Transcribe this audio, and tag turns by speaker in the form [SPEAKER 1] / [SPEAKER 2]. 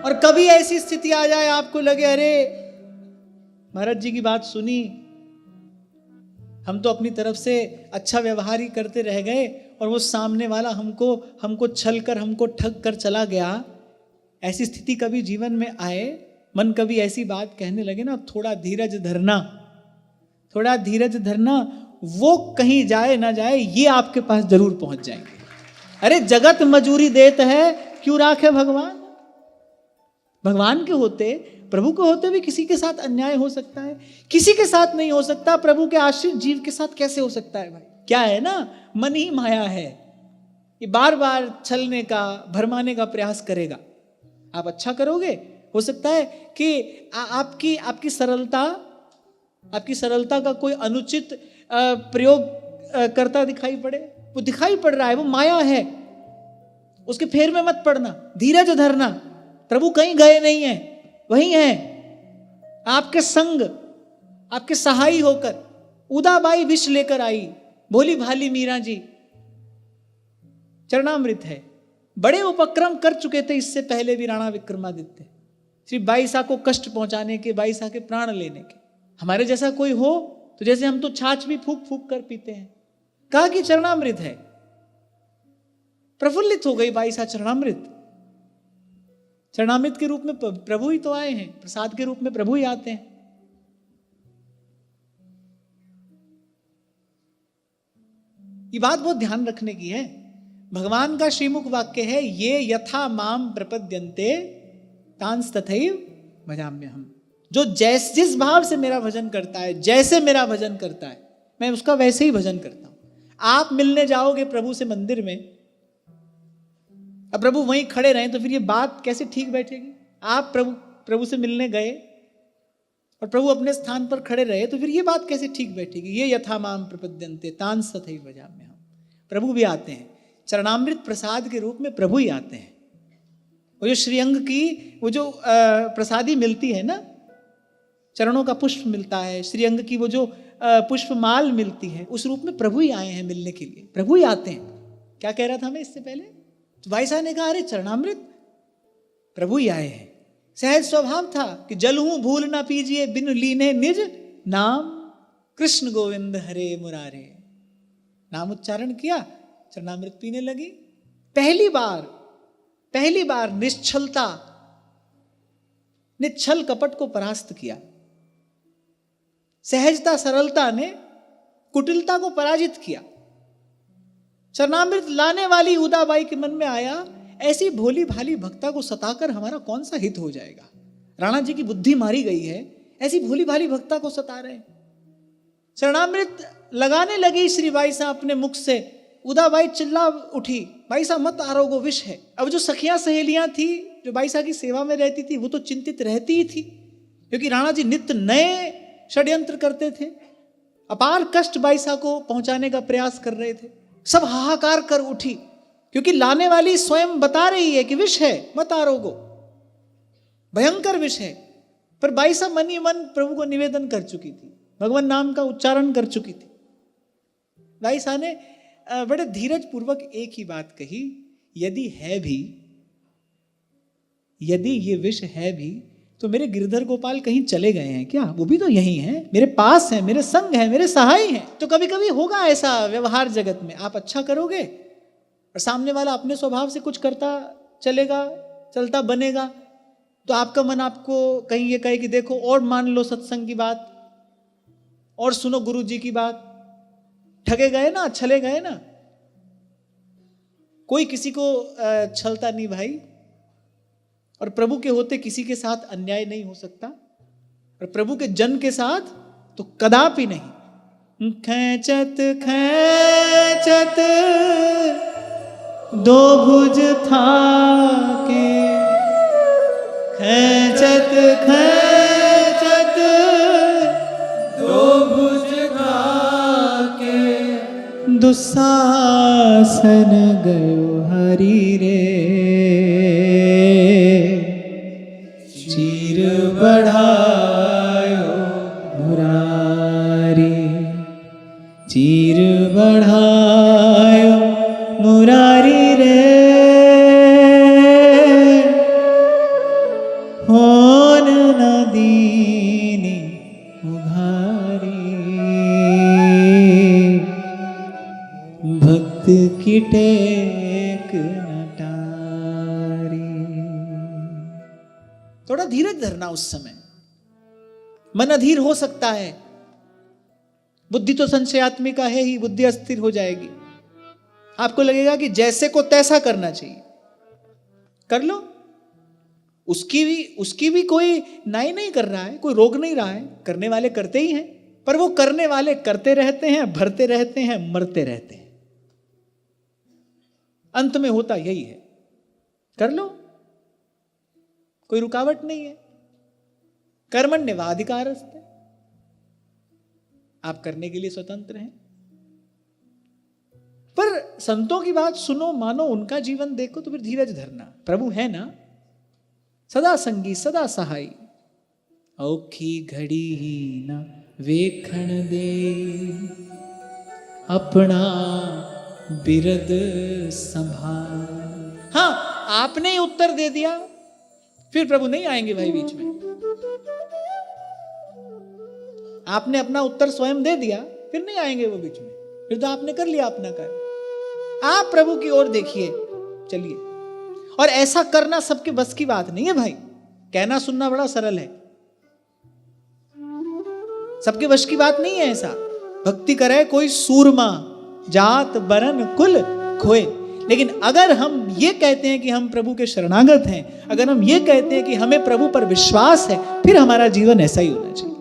[SPEAKER 1] और कभी ऐसी स्थिति आ जाए आपको लगे अरे महाराज जी की बात सुनी, हम तो अपनी तरफ से अच्छा व्यवहार ही करते रह गए और वो सामने वाला हमको छल कर, हमको ठग कर चला गया। ऐसी स्थिति कभी जीवन में आए, मन कभी ऐसी बात कहने लगे ना, थोड़ा धीरज धरना, थोड़ा धीरज धरना, वो कहीं जाए ना जाए ये आपके पास जरूर पहुंच जाएंगे। अरे जगत मजूरी देत है, क्यों राखे भगवान। भगवान के होते, प्रभु के होते भी किसी के साथ अन्याय हो सकता है, किसी के साथ नहीं हो सकता। प्रभु के आश्रित जीव के साथ कैसे हो सकता है भाई। क्या है ना, मन ही माया है, ये बार बार छलने का, भरमाने का प्रयास करेगा। आप अच्छा करोगे, हो सकता है कि आपकी सरलता का कोई अनुचित प्रयोग करता दिखाई पड़े। वो दिखाई पड़ रहा है, वो माया है, उसके फेर में मत पड़ना, धीरज धरना। प्रभु कहीं गए नहीं है, वहीं है आपके संग, आपके सहाई होकर। उदाबाई विष लेकर आई, भोली भाली मीरा जी, चरणामृत है। बड़े उपक्रम कर चुके थे इससे पहले भी राणा विक्रमादित्य, श्री बाईसा को कष्ट पहुंचाने के, बाईसा के प्राण लेने के। हमारे जैसा कोई हो तो जैसे हम तो छाछ भी फूक फूक कर पीते हैं। कहा कि चरणामृत है, प्रफुल्लित हो गई बाईसा। चरणामृत के रूप में प्रभु ही तो आए हैं, प्रसाद के रूप में प्रभु ही आते हैं। ये बात बहुत ध्यान रखने की है। भगवान का श्रीमुख वाक्य है, ये यथा माम प्रपद्यन्ते तांस तथैव भजाम्यहम्। जो जिस भाव से मेरा भजन करता है, जैसे मेरा भजन करता है, मैं उसका वैसे ही भजन करता हूं। आप मिलने जाओगे प्रभु से मंदिर में, अब प्रभु वहीं खड़े रहें तो फिर ये बात कैसे ठीक बैठेगी। आप प्रभु से मिलने गए और प्रभु अपने स्थान पर खड़े रहे तो फिर ये बात कैसे ठीक बैठेगी। ये यथा माम प्रपद्यन्ते तांस तथैव भजाम्यहम्। प्रभु भी आते हैं, चरणामृत प्रसाद के रूप में प्रभु ही आते हैं। वो जो श्रीअंग की वो जो प्रसादी मिलती है ना, चरणों का पुष्प मिलता है, श्रीअंग की वो जो पुष्पमाल मिलती है, उस रूप में प्रभु ही आए हैं मिलने के लिए। प्रभु ही आते हैं। क्या कह रहा था मैं इससे पहले, तो भाई साहब ने कहा अरे चरणामृत प्रभु ही आए हैं। सहज स्वभाव था कि जल हूं भूल ना पीजिए, बिन लीने निज नाम, कृष्ण गोविंद हरे मुरारे। नाम उच्चारण किया, चरणामृत पीने लगी। पहली बार निश्चल कपट को परास्त किया। सहजता सरलता ने कुटिलता को पराजित किया। चरणामृत लाने वाली उदाबाई के मन में आया, ऐसी भोली भाली भक्ता को सताकर हमारा कौन सा हित हो जाएगा। राणा जी की बुद्धि मारी गई है, ऐसी भोली भाली भक्ता को सता रहे। चरणामृत लगाने लगी श्री बाईसा अपने मुख से। उदाबाई चिल्ला उठी, बाईसा मत आरोगो, विष है। अब जो सखियां सहेलियां थी जो बाईसा की सेवा में रहती थी, वो तो चिंतित रहती ही थी, क्योंकि राणा जी नित्य नए षड्यंत्र करते थे, अपार कष्ट बाईसा को पहुंचाने का प्रयास कर रहे थे। सब हाहाकार कर उठी, क्योंकि लाने वाली स्वयं बता रही है कि विष है, मत आरोगो, भयंकर विष है। पर बाईसा मन ही मन प्रभु को निवेदन कर चुकी थी, भगवान नाम का उच्चारण कर चुकी थी। बाईसा ने बड़े धीरज पूर्वक एक ही बात कही, यदि ये विष है भी तो मेरे गिरधर गोपाल कहीं चले गए हैं क्या? वो भी तो यही हैं, मेरे पास हैं, मेरे संग हैं, मेरे सहाय हैं। तो कभी कभी होगा ऐसा व्यवहार जगत में, आप अच्छा करोगे और सामने वाला अपने स्वभाव से कुछ करता चलेगा, चलता बनेगा, तो आपका मन आपको कहीं ये कहे कि देखो और मान लो सत्संग की बात, और सुनो गुरु जी की बात। ठगे गए ना, छले गए ना। कोई किसी को छलता नहीं भाई, और प्रभु के होते किसी के साथ अन्याय नहीं हो सकता, और प्रभु के जन के साथ तो कदापि नहीं। खैचत खैचत दो भुज था के, खैचत खैचत दो भुज था के, दुस्साहसन गयो हरि रे, चीर बढ़ायो मुरारी, चीर बढ़ायो मुरारी रे। होन न दीनी उघारी, भक्त की टेक न टारी। थोड़ा धीरज धरना उस समय, मन अधीर हो सकता है, बुद्धि तो संशयात्मिका है ही, बुद्धि अस्थिर हो जाएगी, आपको लगेगा कि जैसे को तैसा करना चाहिए, कर लो। उसकी भी कोई नाई नहीं कर रहा है, कोई रोक नहीं रहा है, करने वाले करते ही हैं, पर वो करने वाले करते रहते हैं, भरते रहते हैं, मरते रहते हैं। अंत में होता यही है, कर लो, कोई रुकावट नहीं है। कर्मण्येवाधिकारस्ते, आप करने के लिए स्वतंत्र हैं। पर संतों की बात सुनो, मानो, उनका जीवन देखो तो फिर धीरज धरना। प्रभु है ना, सदा संगी सदा सहाय, औखी घड़ी ही न वेखण दे, अपना बिरद संभाल। हाँ, आपने ही उत्तर दे दिया, फिर प्रभु नहीं आएंगे भाई बीच में। आपने अपना उत्तर स्वयं दे दिया, फिर नहीं आएंगे वो बीच में, फिर तो आपने कर लिया अपना कार्य। आप प्रभु की ओर देखिए, चलिए। और ऐसा करना सबके बस की बात नहीं है भाई, कहना सुनना बड़ा सरल है, सबके बस की बात नहीं है ऐसा। भक्ति करे कोई सूरमा, जात बरन कुल खोए। लेकिन अगर हम ये कहते हैं कि हम प्रभु के शरणागत हैं, अगर हम ये कहते हैं कि हमें प्रभु पर विश्वास है, फिर हमारा जीवन ऐसा ही होना चाहिए।